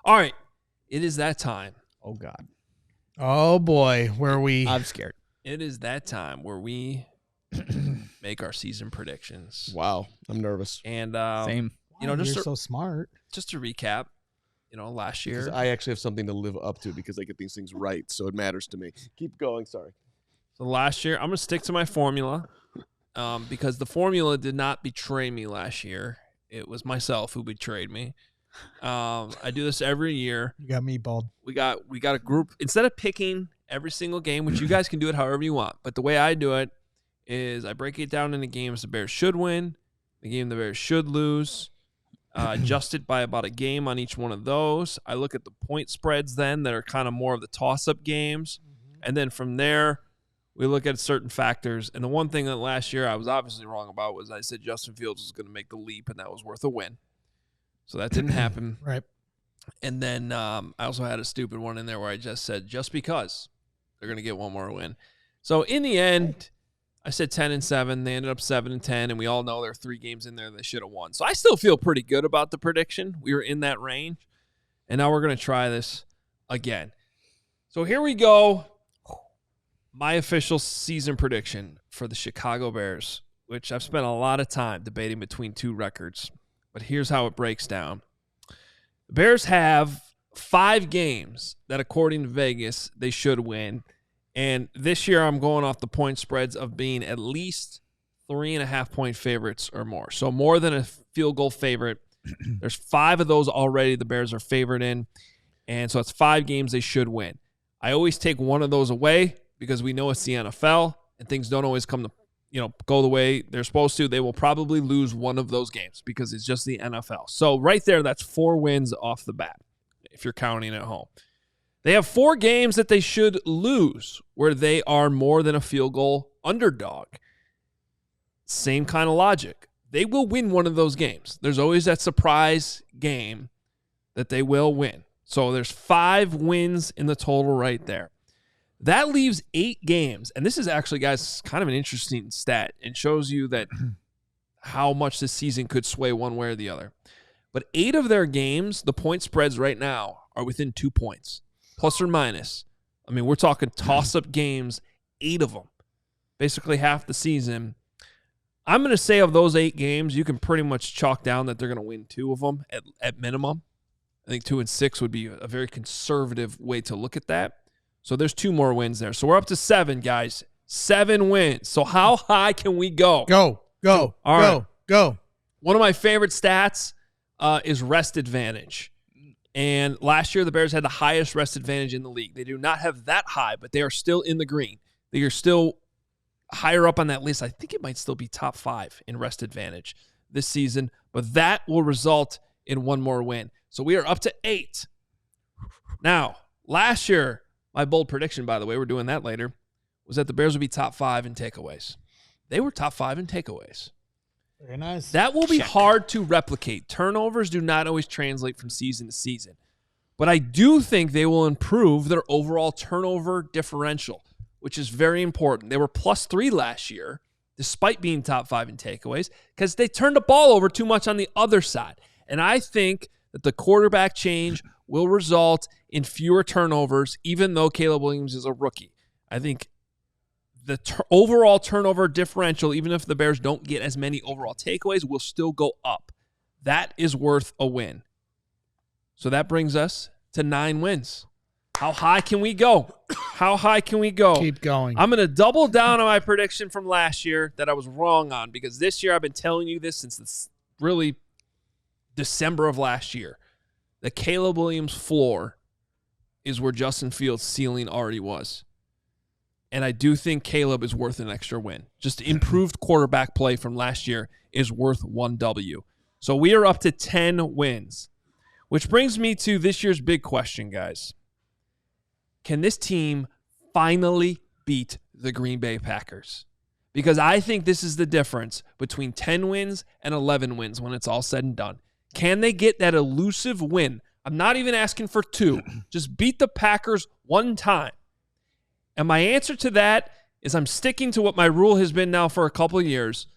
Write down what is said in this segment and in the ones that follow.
All right. It is that time. Oh, God. Oh, boy. Where we... I'm scared. It is that time where we make our season predictions. Wow. I'm nervous. And, Same. You're so smart. Just to recap, last year. I actually have something to live up to because I get these things right, so it matters to me. Keep going. Sorry. So last year, I'm going to stick to my formula because the formula did not betray me last year. It was myself who betrayed me. I do this every year. You got me, Bald. We got a group. Instead of picking every single game, which you guys can do it however you want, but the way I do it is I break it down into games the Bears should win, the game the Bears should lose, adjust it by about a game on each one of those. I look at the point spreads then that are kind of more of the toss-up games, and then from there we look at certain factors. And the one thing that last year I was obviously wrong about was I said Justin Fields was going to make the leap, and that was worth a win. So that didn't happen. Right. And then I also had a stupid one in there where I just said, just because they're going to get one more win. So in the end, I said 10-7. They ended up 7-10, and we all know there are 3 games in there they should have won. So I still feel pretty good about the prediction. We were in that range. And now we're going to try this again. So here we go. My official season prediction for the Chicago Bears, which I've spent a lot of time debating between 2 records. But here's how it breaks down. The Bears have 5 games that, according to Vegas, they should win. And this year I'm going off the point spreads of being at least 3.5-point favorites or more. So more than a field goal favorite. There's 5 of those already the Bears are favored in. And so it's 5 games they should win. I always take one of those away because we know it's the NFL and things don't always come to go the way they're supposed to. They will probably lose one of those games because it's just the NFL. So right there, that's 4 wins off the bat if you're counting at home. They have 4 games that they should lose where they are more than a field goal underdog. Same kind of logic. They will win one of those games. There's always that surprise game that they will win. So there's 5 wins in the total right there. That leaves 8 games. And this is actually, guys, kind of an interesting stat and shows you that how much this season could sway one way or the other. But 8 of their games, the point spreads right now are within 2 points, plus or minus. I mean, we're talking toss-up games, 8 of them, basically half the season. I'm going to say of those 8 games, you can pretty much chalk down that they're going to win 2 of them at minimum. I think 2 and 6 would be a very conservative way to look at that. So there's 2 more wins there. So we're up to 7, guys. 7 wins. So how high can we go? Go. All right. One of my favorite stats is rest advantage. And last year, the Bears had the highest rest advantage in the league. They do not have that high, but they are still in the green. They are still higher up on that list. I think it might still be top 5 in rest advantage this season. But that will result in 1 more win. So we are up to 8. Now, last year, my bold prediction, by the way, we're doing that later, was that the Bears would be top 5 in takeaways. They were top 5 in takeaways. Very nice. That will be hard to replicate. Turnovers do not always translate from season to season. But I do think they will improve their overall turnover differential, which is very important. They were +3 last year, despite being top 5 in takeaways, because they turned the ball over too much on the other side. And I think that the quarterback change will result in fewer turnovers, even though Caleb Williams is a rookie. I think the overall turnover differential, even if the Bears don't get as many overall takeaways, will still go up. That is worth a win. So that brings us to 9 wins. How high can we go? How high can we go? Keep going. I'm going to double down on my prediction from last year that I was wrong on, because this year I've been telling you this since really December of last year. The Caleb Williams floor is where Justin Fields' ceiling already was. And I do think Caleb is worth an extra win. Just improved quarterback play from last year is worth 1 W. So we are up to 10 wins, which brings me to this year's big question, guys. Can this team finally beat the Green Bay Packers? Because I think this is the difference between 10 wins and 11 wins when it's all said and done. Can they get that elusive win? I'm not even asking for 2. Just beat the Packers 1 time. And my answer to that is I'm sticking to what my rule has been now for a couple of years.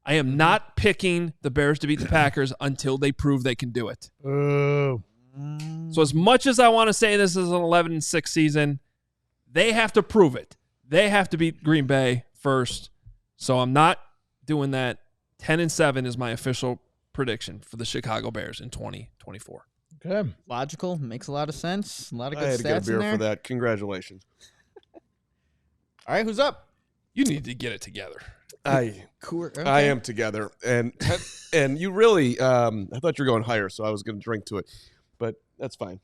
I am not picking the Bears to beat the Packers until they prove they can do it. Ooh. So as much as I want to say this is an 11-6 season, they have to prove it. They have to beat Green Bay first. So I'm not doing that. 10-7 is my official prediction for the Chicago Bears in 2024. Okay. Logical. Makes a lot of sense. A lot of good I had to get a stats beer in there. for that. Congratulations. All right, who's up? You need to get it together. I Okay. am together, and you really. I thought you were going higher, so I was going to drink to it, but that's fine.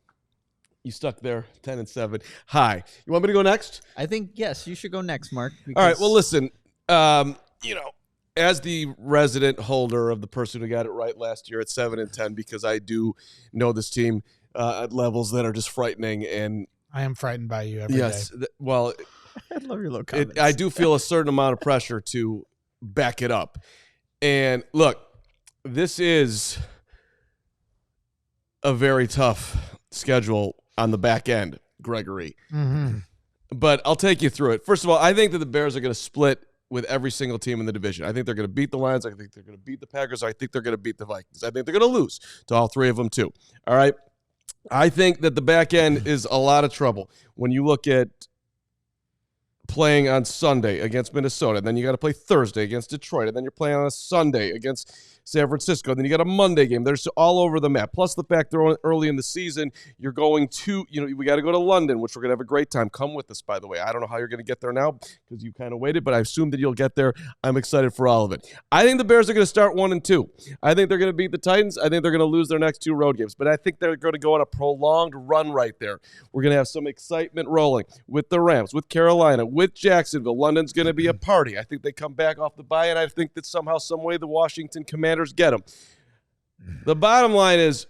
You stuck there, 10-7. Hi. You want me to go next? I think, yes, you should go next, Mark. All right. Well, because- listen. As the resident holder of the person who got it right last year at 7-10, because I do know this team at levels that are just frightening, and I am frightened by you every day. yes, well, I love your little comments. I do feel a certain amount of pressure to back it up. And look, this is a very tough schedule on the back end, Gregory. Mm-hmm. But I'll take you through it. First of all, I think that the Bears are going to split with every single team in the division. I think they're going to beat the Lions. I think they're going to beat the Packers. I think they're going to beat the Vikings. I think they're going to lose to all three of them too. All right? I think that the back end is a lot of trouble. When you look at playing on Sunday against Minnesota, then you got to play Thursday against Detroit, and then you're playing on a Sunday against San Francisco, and then you got a Monday game. They're just all over the map. Plus the fact they're early in the season, you're going to, we got to go to London, which we're going to have a great time. Come with us, by the way. I don't know how you're going to get there now because you kind of waited, but I assume that you'll get there. I'm excited for all of it. I think the Bears are going to start 1-2. I think they're going to beat the Titans. I think they're going to lose their next two road games, but I think they're going to go on a prolonged run right there. We're going to have some excitement rolling with the Rams, with Carolina, with Jacksonville. London's going to be a party. I think they come back off the bye, and I think that somehow, some way, the Washington Commanders get them. The bottom line is,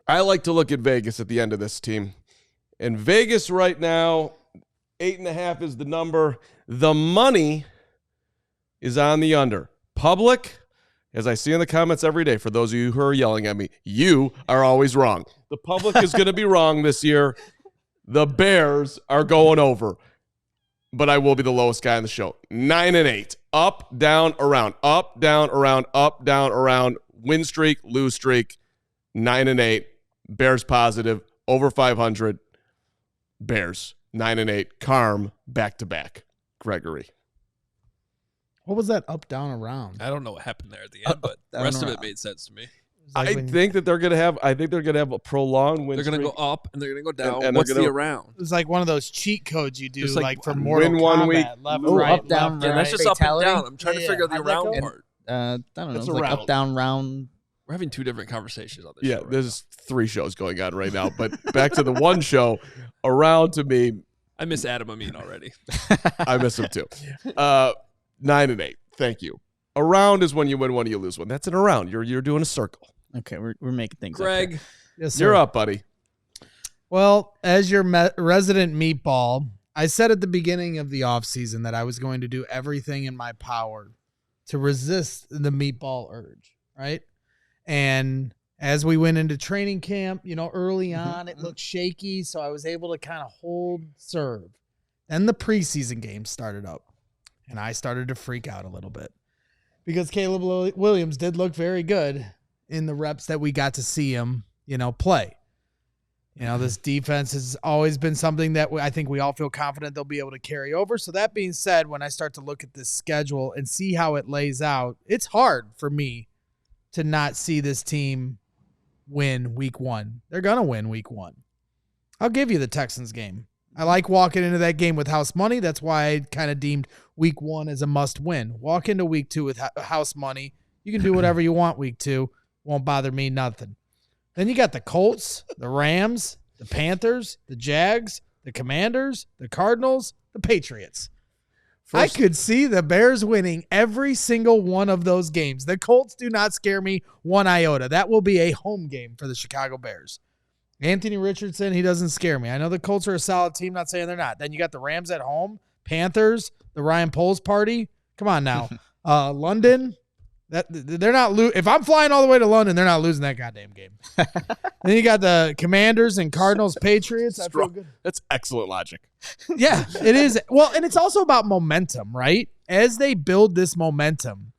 I like to look at Vegas at the end of this team. And Vegas right now, 8.5 is the number. The money is on the under. Public, as I see in the comments every day, for those of you who are yelling at me, you are always wrong. The public is going to be wrong this year. The Bears are going over. But I will be the lowest guy on the show. 9-8. Up, down, around. Up, down, around. Up, down, around. Win streak, lose streak. 9-8. Bears positive. Over 500. Bears. 9-8. Carm, back-to-back. Gregory. What was that up, down, around? I don't know what happened there at the end, but the rest of it made sense to me. Like I think they're going to have a prolonged win They're going to streak. go up and they're going to go down. And What's they're gonna- the around? It was like one of those cheat codes you do, Just like, like for Mortal win one Kombat, week, left, Ooh, right, up, down, left, Yeah, right. that's just up and Fatality? down. I'm trying to figure out the How'd that around go? part. I don't know. It's It's like around. up, down, round. We're having two different conversations on this Yeah, show right there's 3 shows going on right now. But back to the one show, around to me, now. I miss Adam Amin already. I miss him too. 9-8. Thank you. Around is when you win one, you lose one. That's an around. You're doing a circle. Okay, we're making things up Greg, here. Yes, sir. You're up, buddy. Well, as your resident meatball, I said at the beginning of the offseason that I was going to do everything in my power to resist the meatball urge, right? And as we went into training camp, early on, it looked shaky, so I was able to kind of hold serve. Then the preseason games started up, and I started to freak out a little bit because Caleb Williams did look very good in the reps that we got to see him, play. This defense has always been something that I think we all feel confident they'll be able to carry over. So that being said, when I start to look at this schedule and see how it lays out, it's hard for me to not see this team win week 1. They're going to win week 1. I'll give you the Texans game. I like walking into that game with house money. That's why I kind of deemed week 1 as a must win. Walk into week 2 with house money. You can do whatever you want week 2. Won't bother me nothing. Then you got the Colts, the Rams, the Panthers, the Jags, the Commanders, the Cardinals, the Patriots. I could see the Bears winning every single one of those games. The Colts do not scare me one iota. That will be a home game for the Chicago Bears. Anthony Richardson, he doesn't scare me. I know the Colts are a solid team, not saying they're not. Then you got the Rams at home, Panthers, the Ryan Poles party. Come on now. London. They're not if I'm flying all the way to London, they're not losing that goddamn game. Then you got the Commanders and Cardinals, Patriots. I feel good. That's excellent logic. Yeah, it is. Well, and it's also about momentum, right? As they build this momentum,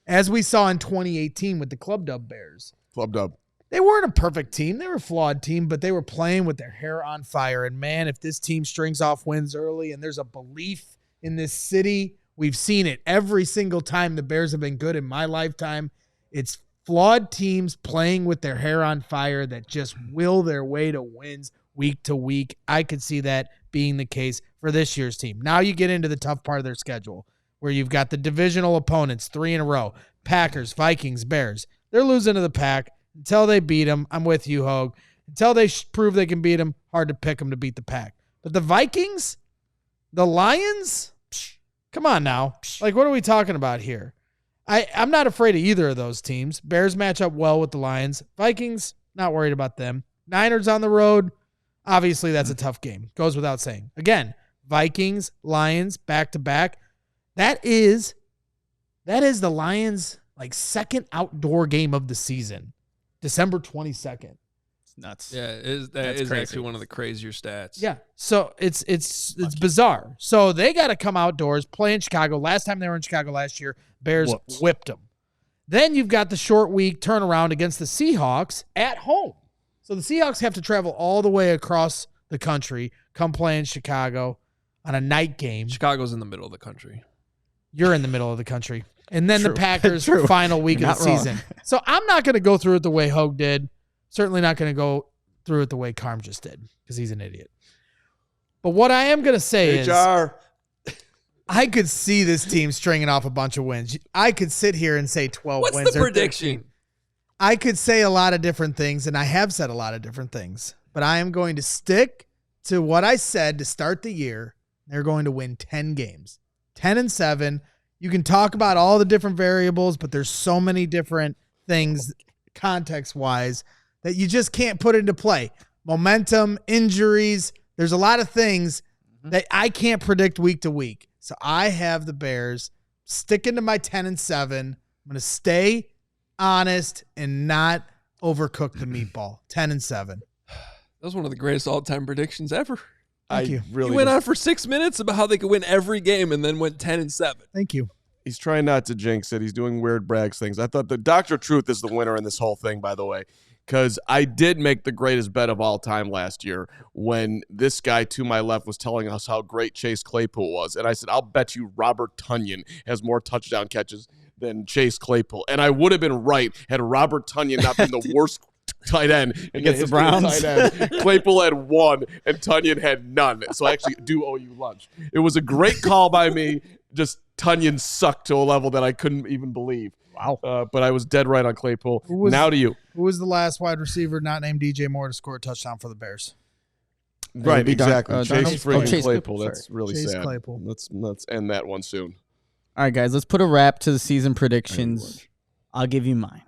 as we saw in 2018 with the Club Dub Bears. Club dub. they weren't a perfect team. They were a flawed team, but they were playing with their hair on fire. And, man, if this team strings off wins early and there's a belief in this city, we've seen it every single time the Bears have been good in my lifetime. It's flawed teams playing with their hair on fire that just will their way to wins week to week. I could see that being the case for this year's team. Now you get into the tough part of their schedule where you've got the divisional opponents 3 in a row, Packers, Vikings, Bears. They're losing to the Pack. Until they beat them, I'm with you, Hoge. Until they prove they can beat them, hard to pick them to beat the Pack. But the Vikings, the Lions, come on now. Like, what are we talking about here? I'm not afraid of either of those teams. Bears match up well with the Lions. Vikings, not worried about them. Niners on the road, obviously that's a tough game. Goes without saying. Again, Vikings, Lions, back-to-back. That is the Lions' second outdoor game of the season. December 22nd. It's nuts. Yeah, that is actually one of the crazier stats. Yeah. So it's bizarre. So they got to come outdoors, play in Chicago. Last time they were in Chicago last year, Bears whipped them. Then you've got the short week turnaround against the Seahawks at home. So the Seahawks have to travel all the way across the country, come play in Chicago on a night game. Chicago's in the middle of the country. You're in the middle of the country. And then True. the Packers' True. final week You're of the not wrong. season. So I'm not going to go through it the way Hoge did. Certainly not going to go through it the way Carm just did because he's an idiot. But what I am going to say is I could see this team stringing off a bunch of wins. I could sit here and say 12 What's wins. the prediction? 13. I could say a lot of different things, and I have said a lot of different things. But I am going to stick to what I said to start the year. They're going to win 10 games. 10-7. You can talk about all the different variables, but there's so many different things context-wise that you just can't put into play. Momentum, injuries, there's a lot of things that I can't predict week to week. So I have the Bears sticking to my 10-7. I'm going to stay honest and not overcook the meatball. 10-7. That was one of the greatest all-time predictions ever. Thank you. Really He went on for 6 minutes about how they could win every game and then went 10-7. Thank you. He's trying not to jinx it. He's doing weird brags things. I thought the Doctor of Truth is the winner in this whole thing, by the way, because I did make the greatest bet of all time last year when this guy to my left was telling us how great Chase Claypool was. And I said, I'll bet you Robert Tonyan has more touchdown catches than Chase Claypool. And I would have been right had Robert Tonyan not been the worst tight end Against the Browns. tight end. Claypool had 1 and Tonyan had none. So I actually do owe you lunch. It was a great call by me. Just Tonyan sucked to a level that I couldn't even believe. Wow. But I was dead right on Claypool. Now to you. Who was the last wide receiver not named DJ Moore to score a touchdown for the Bears? Right, be exactly. Chase Darnold? friggin' Chase Claypool. Claypool, That's really Chase sad. Claypool. Let's end that one soon. All right, guys, let's put a wrap to the season predictions. I'll give you mine.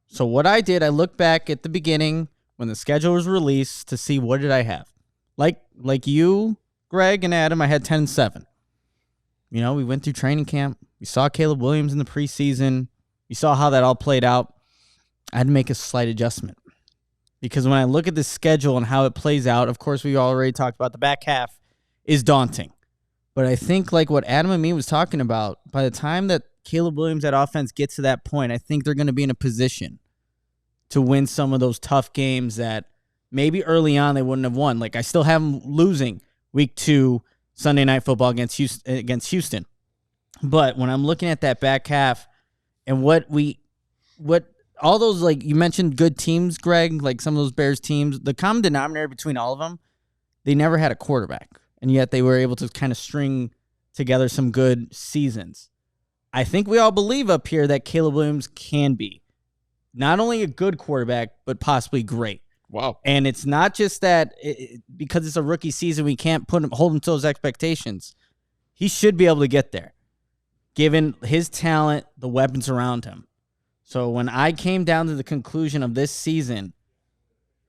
So what I did, I looked back at the beginning when the schedule was released to see what did I have. Like you, Greg, and Adam, I had 10-7. You know, we went through training camp. We saw Caleb Williams in the preseason. We saw how that all played out. I had to make a slight adjustment. Because when I look at the schedule and how it plays out, of course, we already talked about the back half is daunting. But I think like what Adam and me was talking about, by the time that Caleb Williams, that offense, gets to that point, I think they're going to be in a position to win some of those tough games that maybe early on they wouldn't have won. Like I still have them losing week 2 Sunday Night Football against Houston. But when I'm looking at that back half and what all those, like you mentioned good teams, Greg, like some of those Bears teams, the common denominator between all of them, they never had a quarterback. And yet they were able to kind of string together some good seasons. I think we all believe up here that Caleb Williams can be not only a good quarterback, but possibly great. Wow. And it's not just that because it's a rookie season, we can't hold him to those expectations. He should be able to get there, given his talent, the weapons around him. So when I came down to the conclusion of this season,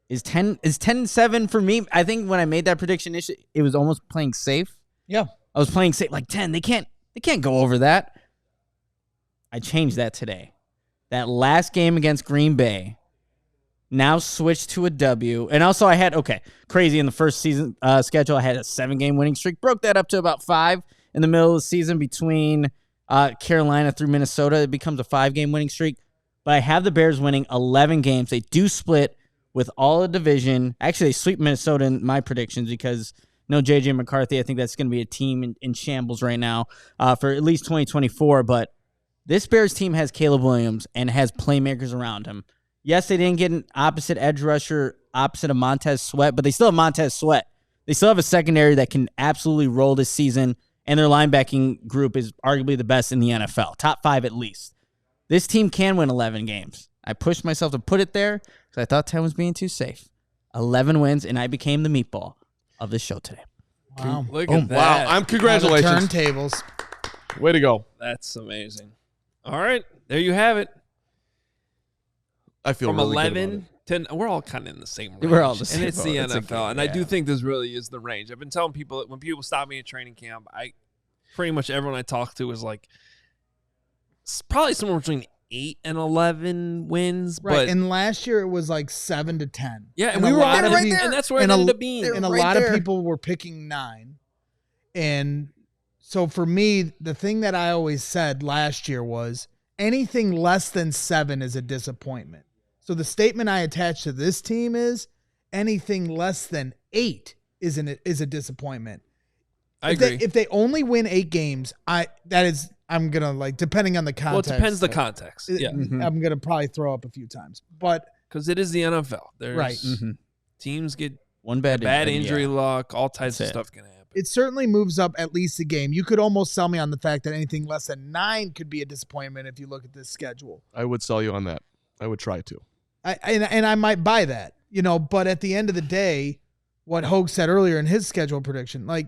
is 10-7 for me. I think when I made that prediction, it was almost playing safe. Yeah. I was playing safe, like 10. They can't go over that. I changed that today. That last game against Green Bay now switched to a W. And also I had, crazy in the first season schedule, I had a 7-game winning streak. Broke that up to about 5 in the middle of the season between Carolina through Minnesota. It becomes a 5-game winning streak. but I have the Bears winning 11 games. They do split with all the division. Actually, they sweep Minnesota in my predictions because no J.J. McCarthy. I think that's going to be a team in shambles right now for at least 2024. But this Bears team has Caleb Williams and has playmakers around him. Yes, they didn't get an opposite edge rusher opposite of Montez Sweat, but they still have Montez Sweat. They still have a secondary that can absolutely roll this season, and their linebacking group is arguably the best in the NFL, top 5 at least. This team can win 11 games. I pushed myself to put it there because I thought 10 was being too safe. 11 wins, and I became the meatball of the show today. Wow. Look at that. Wow. Congratulations. Turntables. Way to go. That's amazing. All right. There you have it. I feel From really 11 to we're all kind of in the same range. We're all the same and it's boat. the It's a NFL. game, And I do yeah. think this really is the range. I've been telling people that when people stop me at training camp, pretty much everyone I talk to is like it's probably somewhere between 8 and 11 wins. Right. But And last year it was like 7 to 10. yeah, and And we a were lot on of it, people- and that's where it and a- ended up being. And a right lot there. of people were picking 9. And so for me, the thing that I always said last year was anything less than 7 is a disappointment. So the statement I attach to this team is anything less than 8 is a disappointment. I agree. If they only win 8 games, I'm gonna like depending on the context. Well, it depends the context. Yeah, I'm gonna probably throw up a few times, but because it is the NFL. There's Right. teams get One bad injury yeah. luck. All types of That's it. stuff can happen. it certainly moves up at least a game. You could almost sell me on the fact that anything less than 9 could be a disappointment if you look at this schedule. I would sell you on that. I would try to. And I might buy that, but at the end of the day, what Hoge said earlier in his schedule prediction, like,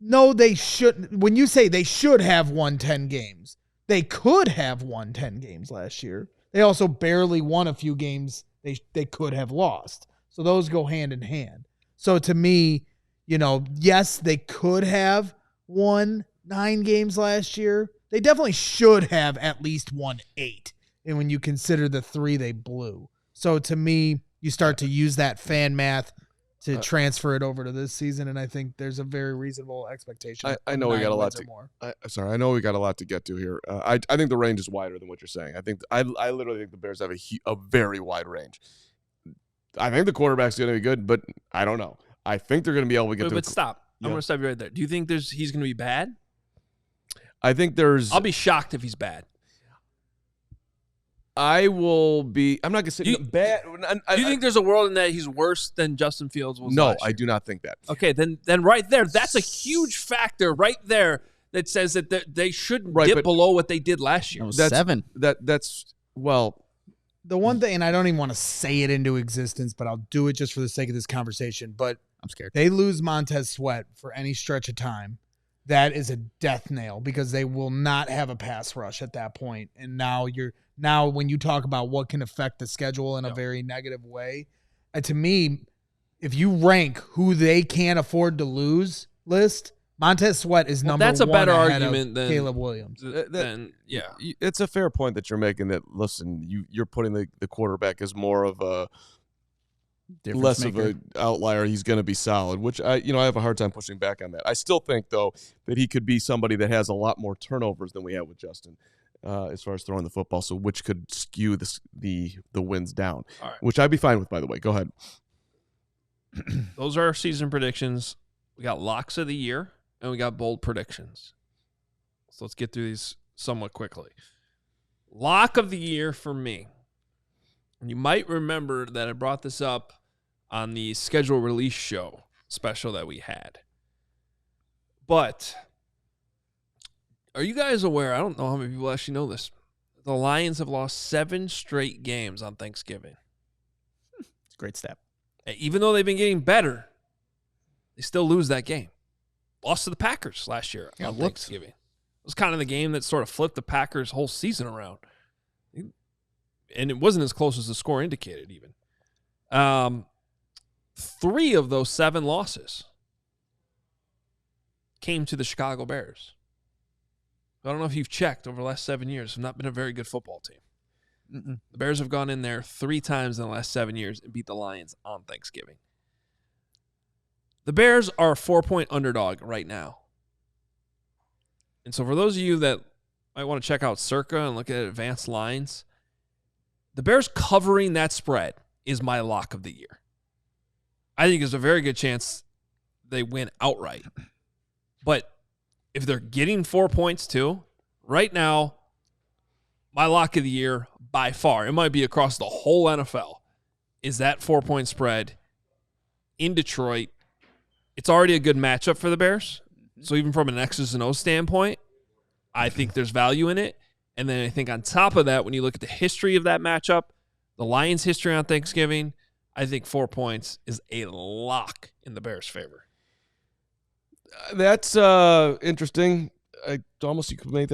no, they shouldn't. When you say they should have won 10 games, they could have won 10 games last year. They also barely won a few games they could have lost. So those go hand in hand. So to me, yes, they could have won 9 games last year. They definitely should have at least won 8. And when you consider the 3 they blew. So to me, you start to use that fan math to transfer it over to this season, and I think there's a very reasonable expectation. I know we 9 got a lot wins or to. more. I know we got a lot to get to here. I think the range is wider than what you're saying. I literally think the Bears have a very wide range. I think the quarterback's going to be good, but I don't know. I think they're going to be able to get to. But stop. Yeah. I'm going to stop you right there. Do you think he's going to be bad? I think there's. I'll be shocked if he's bad. I will be. I'm not going to say bad. Do you think there's a world in that he's worse than Justin Fields was? No, last year? I do not think that. Okay, then right there, that's a huge factor right there that says that they shouldn't dip below what they did last year. That was That's 7. That's well. The one thing, and I don't even want to say it into existence, but I'll do it just for the sake of this conversation. But I'm scared. they lose Montez Sweat for any stretch of time. That is a death nail because they will not have a pass rush at that point. And now when you talk about what can affect the schedule in a very negative way, to me, if you rank who they can't afford to lose list, Montez Sweat is number 1. That's a better ahead argument of than Caleb Williams. Yeah. It's a fair point that you're making. That listen, you're putting the quarterback as more of a Difference less maker. of an outlier. He's going to be solid, which I have a hard time pushing back on that. I still think though that he could be somebody that has a lot more turnovers than we have with Justin, as far as throwing the football. So which could skew the wins down, All right. which I'd be fine with. By the way, go ahead. Those are our season predictions. We got locks of the year and we got bold predictions. So let's get through these somewhat quickly. Lock of the year for me. And you might remember that I brought this up on the schedule release show special that we had. But are you guys aware? I don't know how many people actually know this. The Lions have lost 7 straight games on Thanksgiving. It's a great step. Even though they've been getting better, they still lose that game. Lost to the Packers last year on Thanksgiving. It was kind of the game that sort of flipped the Packers' whole season around. And it wasn't as close as the score indicated even. 3 of those 7 losses came to the CHGO Bears. I don't know if you've checked over the last 7 years. Have not been a very good football team. Mm-mm. The Bears have gone in there 3 times in the last 7 years and beat the Lions on Thanksgiving. The Bears are a 4-point underdog right now. And so for those of you that might want to check out Circa and look at advanced lines, The Bears covering that spread is my lock of the year. I think there's a very good chance they win outright. But if they're getting 4 points too, right now, my lock of the year by far, it might be across the whole NFL, is that 4-point spread in Detroit. It's already a good matchup for the Bears. So even from an X's and O's standpoint, I think there's value in it. And then I think on top of that, when you look at the history of that matchup, the Lions' history on Thanksgiving, I think 4 points is a lock in the Bears' favor. That's interesting. You could make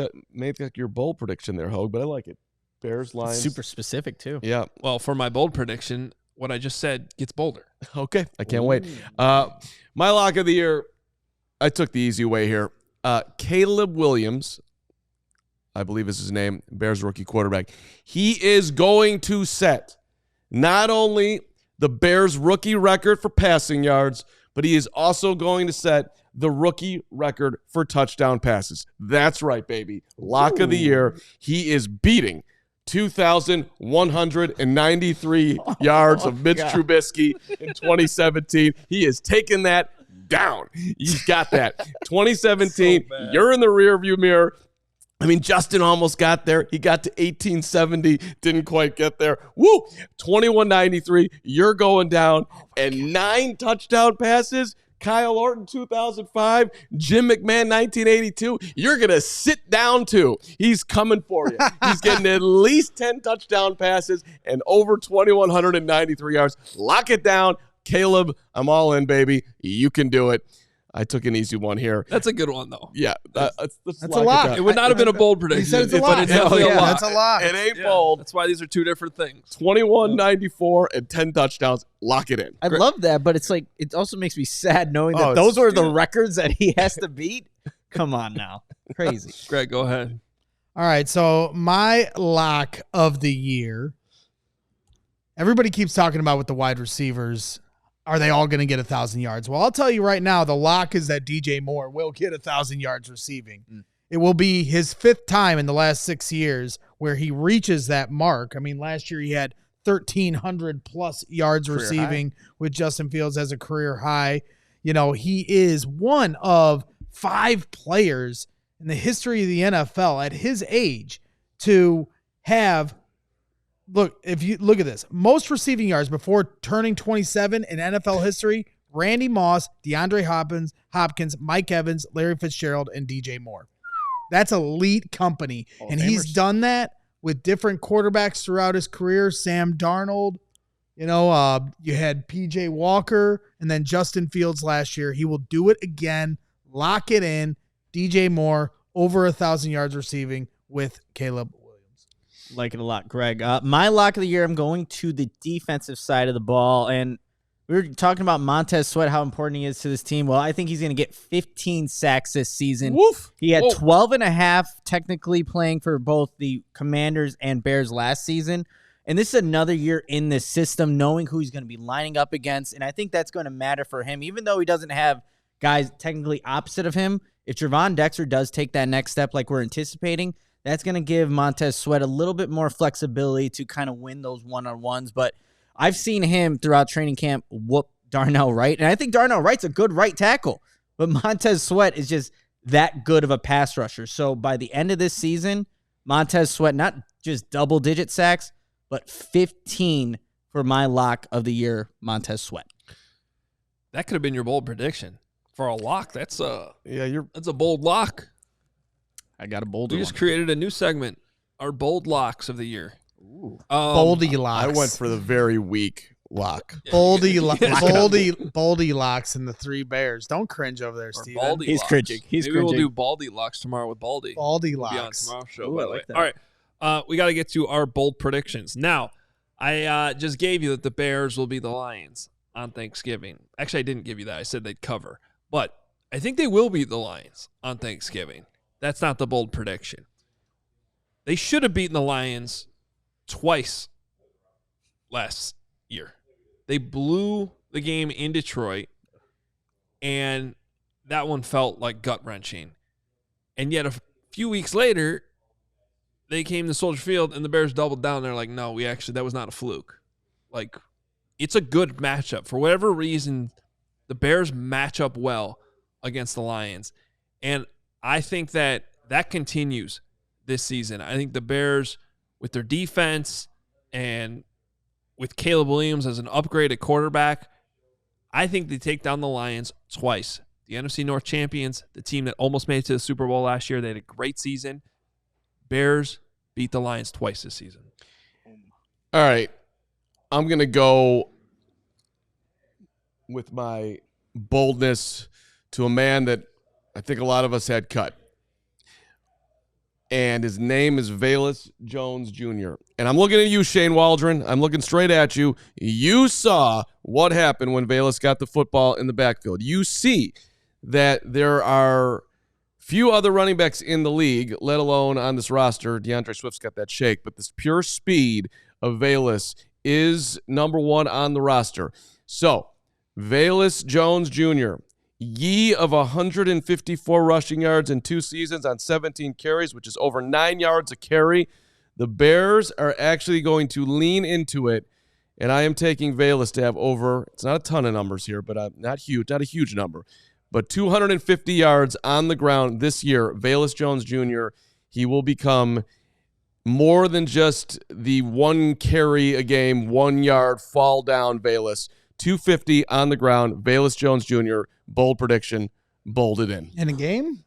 that your bold prediction there, Hoge, but I like it. Bears, Lions. Super specific, too. Yeah. Well, for my bold prediction, what I just said gets bolder. Okay. I can't wait. My lock of the year, I took the easy way here. Caleb Williams, I believe is his name, Bears rookie quarterback. He is going to set not only the Bears rookie record for passing yards, but he is also going to set the rookie record for touchdown passes. That's right, baby. Lock of the year. He is beating 2,193 yards of Mitch Trubisky in 2017. He has taken that down. He's got that. 2017, so you're in the rearview mirror. I mean, Justin almost got there. He got to 1870, didn't quite get there. Woo! 2193, you're going down. And 9 touchdown passes. Kyle Orton, 2005. Jim McMahon, 1982. You're going to sit down, too. He's coming for you. He's getting at least 10 touchdown passes and over 2,193 yards. Lock it down. Caleb, I'm all in, baby. You can do it. I took an easy one here. That's a good one, though. Yeah. That's a lock. It would not have been a bold prediction. He said it's a lock. But it's definitely a lock. That's a lock. It ain't bold. That's why these are two different things. 2194 and 10 touchdowns. Lock it in. I love that, but it's like it also makes me sad knowing that those are the records that he has to beat. Come on now. Crazy. Greg, go ahead. All right, so my lock of the year, everybody keeps talking about with the wide receivers, are they all going to get 1,000 yards? Well, I'll tell you right now, the lock is that DJ Moore will get 1,000 yards receiving. It will be his 5th time in the last 6 years where he reaches that mark. I mean, last year he had 1,300 plus yards Career receiving with Justin Fields as a career high. You know, he is one of 5 players in the history of the NFL at his age to have, look, if you look at this, most receiving yards before turning 27 in NFL history, Randy Moss, DeAndre Hopkins, Mike Evans, Larry Fitzgerald, and DJ Moore. That's elite company. And he's done that with different quarterbacks throughout his career. Sam Darnold, you know, you had PJ Walker and then Justin Fields last year. He will do it again. Lock it in. DJ Moore, over 1,000 yards receiving with Caleb Williams. Like it a lot, Greg. My lock of the year, I'm going to the defensive side of the ball. And we were talking about Montez Sweat, how important he is to this team. Well, I think he's going to get 15 sacks this season. Woof. He had 12 and a half technically playing for both the Commanders and Bears last season. And this is another year in this system, knowing who he's going to be lining up against. And I think that's going to matter for him, even though he doesn't have guys technically opposite of him. If Trevon Dexter does take that next step like we're anticipating, that's going to give Montez Sweat a little bit more flexibility to kind of win those one-on-ones. But I've seen him throughout training camp whoop Darnell Wright, and I think Darnell Wright's a good right tackle. But Montez Sweat is just that good of a pass rusher. So by the end of this season, Montez Sweat, not just double-digit sacks, but 15 for my lock of the year, Montez Sweat. That could have been your bold prediction. For a lock, that's a bold lock. I got a bolder We just one. created a new segment, our bold locks of the year. Ooh. Boldy locks. I went for the very weak lock. Boldy locks and the 3 Bears. Don't cringe over there, Or Steven. Baldy He's locks. cringing. He's Maybe we'll cringing. do Baldy locks tomorrow with Baldy. Baldy Be on locks. tomorrow's show. Ooh, by I the way. like that. All right, we got to get to our bold predictions. Now, I just gave you that the Bears will be the Lions on Thanksgiving. Actually, I didn't give you that. I said they'd cover. But I think they will beat the Lions on Thanksgiving. That's not the bold prediction. They should have beaten the Lions twice last year. They blew the game in Detroit, and that one felt like gut-wrenching. And yet a few weeks later, they came to Soldier Field and the Bears doubled down. They're like, no, that was not a fluke. Like, it's a good matchup. For whatever reason, the Bears match up well against the Lions. And I think that continues this season. I think the Bears, with their defense and with Caleb Williams as an upgraded quarterback, I think they take down the Lions twice. The NFC North champions, the team that almost made it to the Super Bowl last year, they had a great season. Bears beat the Lions twice this season. All right. I'm going to go with my boldness to a man that I think a lot of us had cut. And his name is Velus Jones Jr. And I'm looking at you, Shane Waldron. I'm looking straight at you. You saw what happened when Velus got the football in the backfield. You see that there are few other running backs in the league, let alone on this roster. DeAndre Swift's got that shake, but this pure speed of Velus is number one on the roster. So, Velus Jones Jr., ye of 154 rushing yards in 2 seasons on 17 carries, which is over 9 yards a carry. The Bears are actually going to lean into it, and I am taking Velus to have over, it's not a ton of numbers here, but not a huge number, but 250 yards on the ground this year. Velus Jones Jr., he will become more than just the 1 carry a game, 1 yard fall down Velus. 250 on the ground, Velus Jones Jr., bold prediction, bolded in. In a game?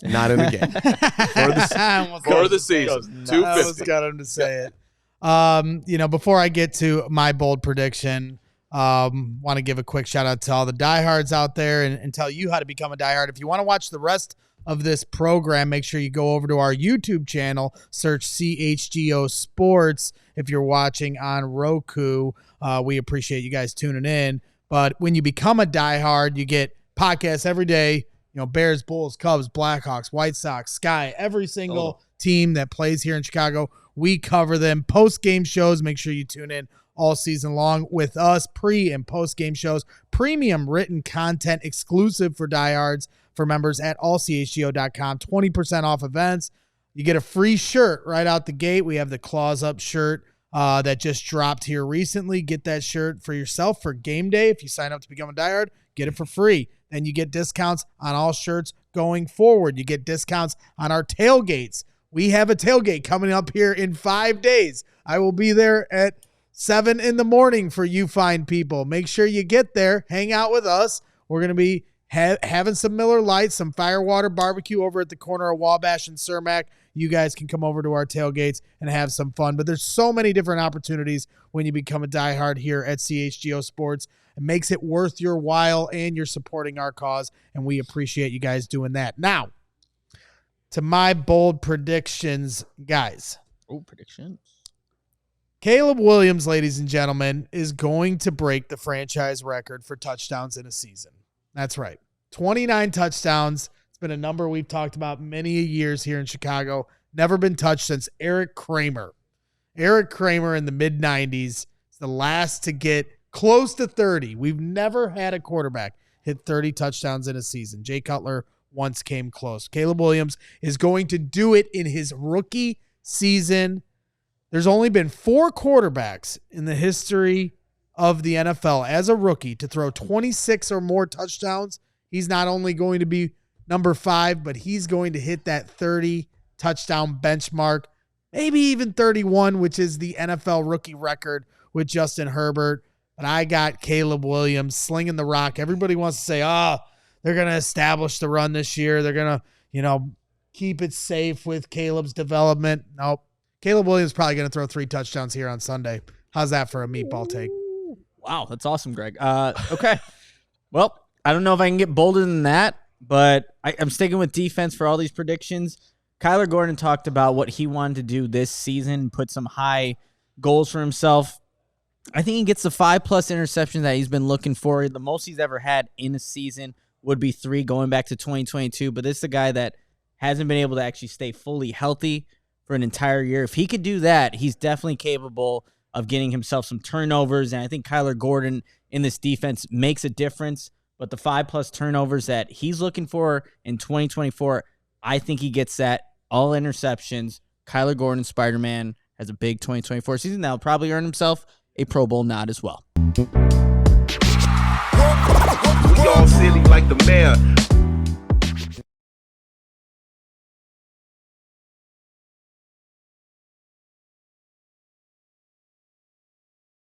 Not in the game. For the season. 250. I almost got him to say it. Before I get to my bold prediction, want to give a quick shout out to all the diehards out there and tell you how to become a diehard. If you want to watch the rest of this program, make sure you go over to our YouTube channel, search CHGO Sports. If you're watching on Roku, we appreciate you guys tuning in. But when you become a diehard, you get podcasts every day. Bears, Bulls, Cubs, Blackhawks, White Sox, Sky, every single team that plays here in Chicago, we cover them. Post-game shows, make sure you tune in all season long with us. Pre- and post-game shows, premium written content exclusive for diehards for members at allchgo.com. 20% off events. You get a free shirt right out the gate. We have the Claws Up shirt that just dropped here recently. Get that shirt for yourself for game day. If you sign up to become a diehard, get it for free. Then you get discounts on all shirts going forward. You get discounts on our tailgates. We have a tailgate coming up here in 5 days. I will be there at 7 in the morning for you fine people. Make sure you get there. Hang out with us. We're going to be having some Miller Lite, some Firewater barbecue over at the corner of Wabash and Cermak. You guys can come over to our tailgates and have some fun. But there's so many different opportunities when you become a diehard here at CHGO Sports. It makes it worth your while, and you're supporting our cause, and we appreciate you guys doing that. Now, to my bold predictions, guys. Oh, predictions. Caleb Williams, ladies and gentlemen, is going to break the franchise record for touchdowns in a season. That's right. 29 touchdowns. It's been a number we've talked about many years here in Chicago. Never been touched since Eric Kramer. Eric Kramer in the mid-90s is the last to get close to 30. We've never had a quarterback hit 30 touchdowns in a season. Jay Cutler once came close. Caleb Williams is going to do it in his rookie season. There's only been 4 quarterbacks in the history of the NFL as a rookie to throw 26 or more touchdowns. He's not only going to be number 5, but he's going to hit that 30 touchdown benchmark, maybe even 31, which is the NFL rookie record with Justin Herbert. But I got Caleb Williams slinging the rock. Everybody wants to say, they're going to establish the run this year. They're going to, keep it safe with Caleb's development. Nope. Caleb Williams is probably going to throw 3 touchdowns here on Sunday. How's that for a meatball take? Wow, that's awesome, Greg. Okay. Well, I don't know if I can get bolder than that, but I'm sticking with defense for all these predictions. Kyler Gordon talked about what he wanted to do this season, put some high goals for himself. I think he gets the 5+ interceptions that he's been looking for. The most he's ever had in a season would be 3 going back to 2022, but this is a guy that hasn't been able to actually stay fully healthy for an entire year. If he could do that, he's definitely capable of getting himself some turnovers, and I think Kyler Gordon in this defense makes a difference. But the 5+ turnovers that he's looking for in 2024, I think he gets that. All interceptions, Kyler Gordon, Spider-Man, has a big 2024 season. That'll probably earn himself a Pro Bowl nod as well. We all silly like the mayor.